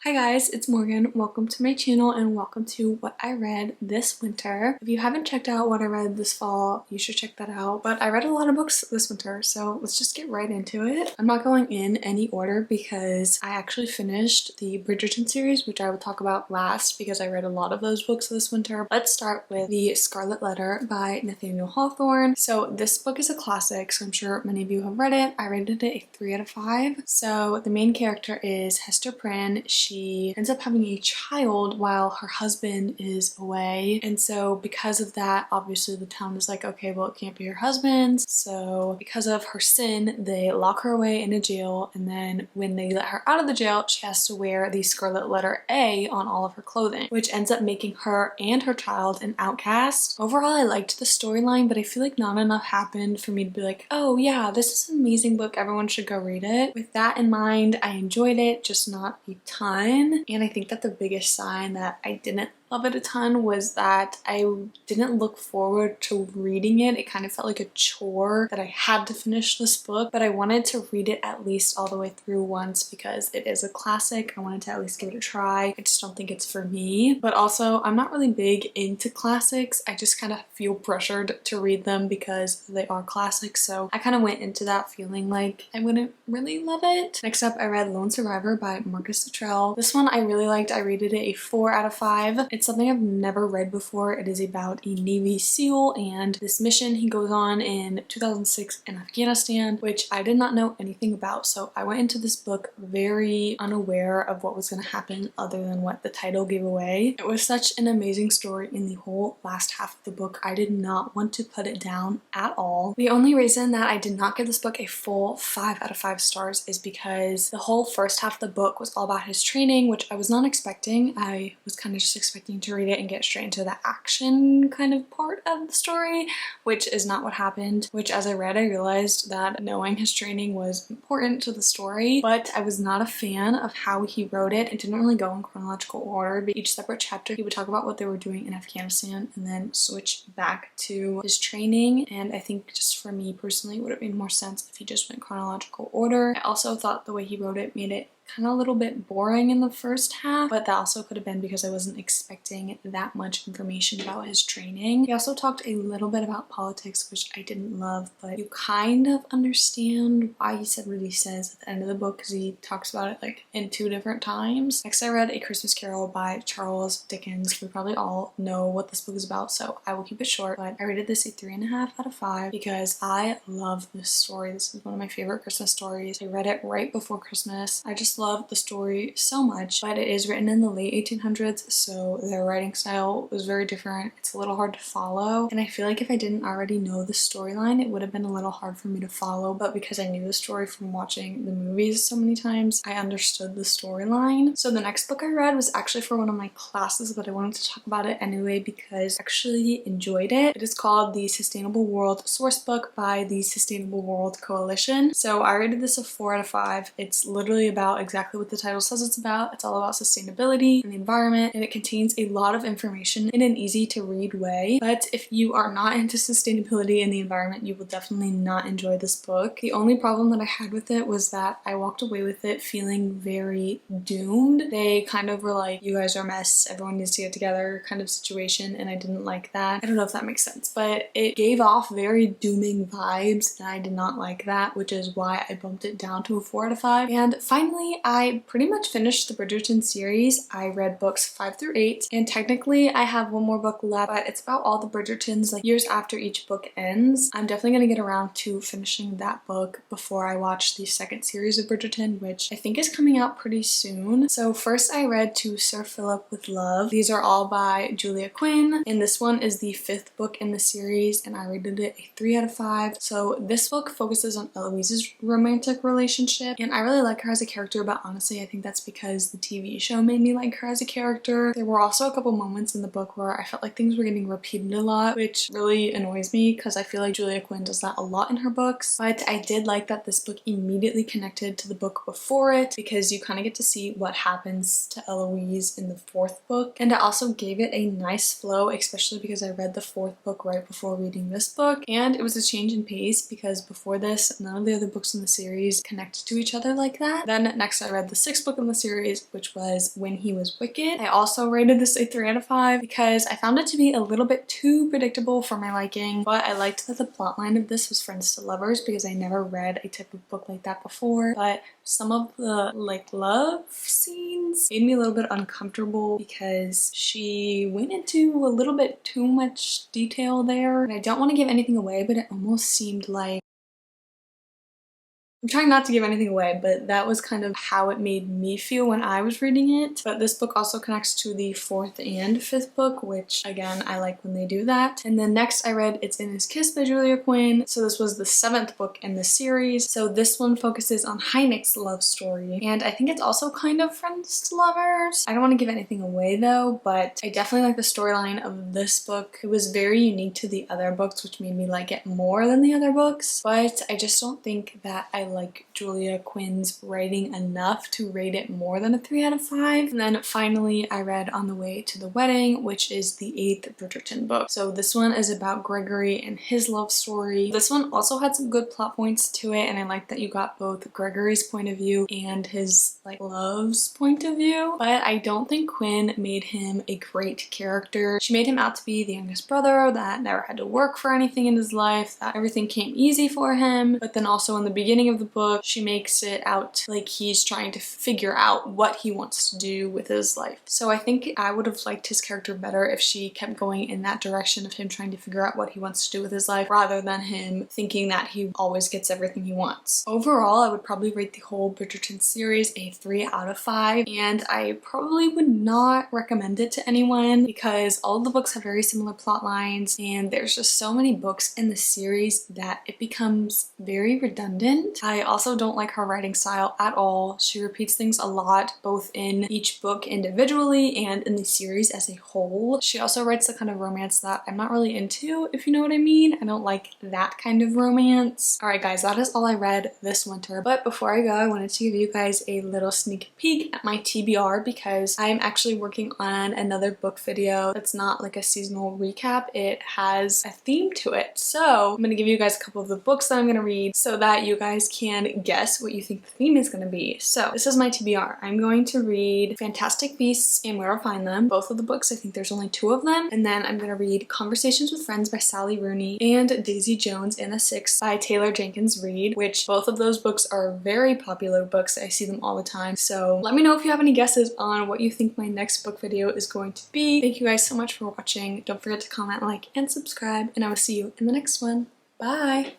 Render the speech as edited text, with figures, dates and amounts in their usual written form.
Hi guys, it's Morgan. Welcome to my channel and welcome to what I read this winter. If you haven't checked out what I read this fall, you should check that out. But I read a lot of books this winter, so let's just get right into it. I'm not going in any order because I actually finished the Bridgerton series, which I will talk about last because I read a lot of those books this winter. Let's start with The Scarlet Letter by Nathaniel Hawthorn. So this book is a classic, so I'm sure many of you have read it. I rated it a 3 out of 5. So the main character is Hester Prynne. She ends up having a child while her husband is away, and so because of that, obviously the town is like, okay, well, it can't be her husband's. So because of her sin, they lock her away in a jail, and then when they let her out of the jail, she has to wear the scarlet letter A on all of her clothing, which ends up making her and her child an outcast. Overall, I liked the storyline, but I feel like not enough happened for me to be like, oh yeah, this is an amazing book, everyone should go read it. With that in mind, I enjoyed it, just not a ton. And I think that the biggest sign that I didn't love it a ton was that I didn't look forward to reading it. It kind of felt like a chore that I had to finish this book, but I wanted to read it at least all the way through once because it is a classic. I wanted to at least give it a try. I just don't think it's for me. But also, I'm not really big into classics. I just kind of feel pressured to read them because they are classics. So I kind of went into that feeling like I wouldn't really love it. Next up, I read Lone Survivor by Marcus Luttrell. This one I really liked. I rated it a 4 out of 5. It's something I've never read before. It is about a Navy SEAL and this mission he goes on in 2006 in Afghanistan, which I did not know anything about. So I went into this book very unaware of what was going to happen other than what the title gave away. It was such an amazing story in the whole last half of the book. I did not want to put it down at all. The only reason that I did not give this book a full 5 out of 5 stars is because the whole first half of the book was all about his training, which I was not expecting. I was kind of just expecting to read it and get straight into the action kind of part of the story, which is not what happened, which as I read, I realized that knowing his training was important to the story, but I was not a fan of how he wrote it. It didn't really go in chronological order, but each separate chapter he would talk about what they were doing in Afghanistan and then switch back to his training. And I think just for me personally, it would have made more sense if he just went chronological order. I also thought the way he wrote it made it kind of a little bit boring in the first half, but that also could have been because I wasn't expecting that much information about his training. He also talked a little bit about politics, which I didn't love, but you kind of understand why he said what he says at the end of the book because he talks about it like in 2 different times. Next, I read A Christmas Carol by Charles Dickens. We probably all know what this book is about, so I will keep it short, but I rated this a 3.5 out of 5 because I love this story. This is one of my favorite Christmas stories. I read it right before Christmas. I just love the story so much, but it is written in the late 1800s, so their writing style was very different. It's a little hard to follow, and I feel like if I didn't already know the storyline, it would have been a little hard for me to follow, but because I knew the story from watching the movies so many times, I understood the storyline. So the next book I read was actually for one of my classes, but I wanted to talk about it anyway because I actually enjoyed it. It is called The Sustainable World Sourcebook by the Sustainable World Coalition. So I rated this a 4 out of 5. It's literally about exactly what the title says it's about. It's all about sustainability and the environment, and it contains a lot of information in an easy to read way. But if you are not into sustainability and the environment, you will definitely not enjoy this book. The only problem that I had with it was that I walked away with it feeling very doomed. They kind of were like, you guys are a mess, everyone needs to get together kind of situation, and I didn't like that. I don't know if that makes sense, but it gave off very dooming vibes, and I did not like that, which is why I bumped it down to a 4 out of 5. And finally, I pretty much finished the Bridgerton series. I read books 5 through 8, and technically I have one more book left, but it's about all the Bridgertons like years after each book ends. I'm definitely gonna get around to finishing that book before I watch the second series of Bridgerton, which I think is coming out pretty soon. So first I read To Sir Philip with Love. These are all by Julia Quinn, and this one is the 5th book in the series, and I rated it a 3 out of 5. So this book focuses on Eloise's romantic relationship, and I really like her as a character, but honestly I think that's because the TV show made me like her as a character. There were also a couple moments in the book where I felt like things were getting repeated a lot, which really annoys me because I feel like Julia Quinn does that a lot in her books. But I did like that this book immediately connected to the book before it because you kind of get to see what happens to Eloise in the 4th book, and it also gave it a nice flow, especially because I read the 4th book right before reading this book, and it was a change in pace because before this none of the other books in the series connected to each other like that. Then next next I read the 6th book in the series, which was When He Was Wicked. I also rated this a 3 out of 5 because I found it to be a little bit too predictable for my liking, but I liked that the plotline of this was friends to lovers because I never read a type of book like that before. But some of the love scenes made me a little bit uncomfortable because she went into a little bit too much detail there. And I don't want to give anything away, but it almost seemed like, I'm trying not to give anything away, but that was kind of how it made me feel when I was reading it. But this book also connects to the 4th and 5th book, which again, I like when they do that. And then next I read It's in His Kiss by Julia Quinn. So this was the 7th book in the series. So this one focuses on Heinek's love story. And I think it's also kind of friends to lovers. I don't want to give anything away though, but I definitely like the storyline of this book. It was very unique to the other books, which made me like it more than the other books. But I just don't think that I like Julia Quinn's writing enough to rate it more than a 3 out of 5. And then finally I read On the Way to the Wedding, which is the 8th Bridgerton book. So this one is about Gregory and his love story. This one also had some good plot points to it, and I like that you got both Gregory's point of view and his love's point of view. But I don't think Quinn made him a great character. She made him out to be the youngest brother that never had to work for anything in his life, that everything came easy for him. But then also in the beginning of the book, she makes it out like he's trying to figure out what he wants to do with his life. So I think I would have liked his character better if she kept going in that direction of him trying to figure out what he wants to do with his life rather than him thinking that he always gets everything he wants. Overall, I would probably rate the whole Bridgerton series a 3 out of 5, and I probably would not recommend it to anyone because all of the books have very similar plot lines and there's just so many books in the series that it becomes very redundant. I also don't like her writing style at all. She repeats things a lot, both in each book individually and in the series as a whole. She also writes the kind of romance that I'm not really into, if you know what I mean. I don't like that kind of romance. Alright guys, that is all I read this winter. But before I go, I wanted to give you guys a little sneak peek at my TBR because I'm actually working on another book video that's not like a seasonal recap. It has a theme to it. So I'm going to give you guys a couple of the books that I'm going to read so that you guys can guess what you think the theme is going to be. So this is my TBR. I'm going to read Fantastic Beasts and Where to Find Them. Both of the books, I think there's only 2 of them. And then I'm going to read Conversations with Friends by Sally Rooney and Daisy Jones and the Six by Taylor Jenkins Reid, which both of those books are very popular books. I see them all the time. So let me know if you have any guesses on what you think my next book video is going to be. Thank you guys so much for watching. Don't forget to comment, like, and subscribe, and I will see you in the next one. Bye!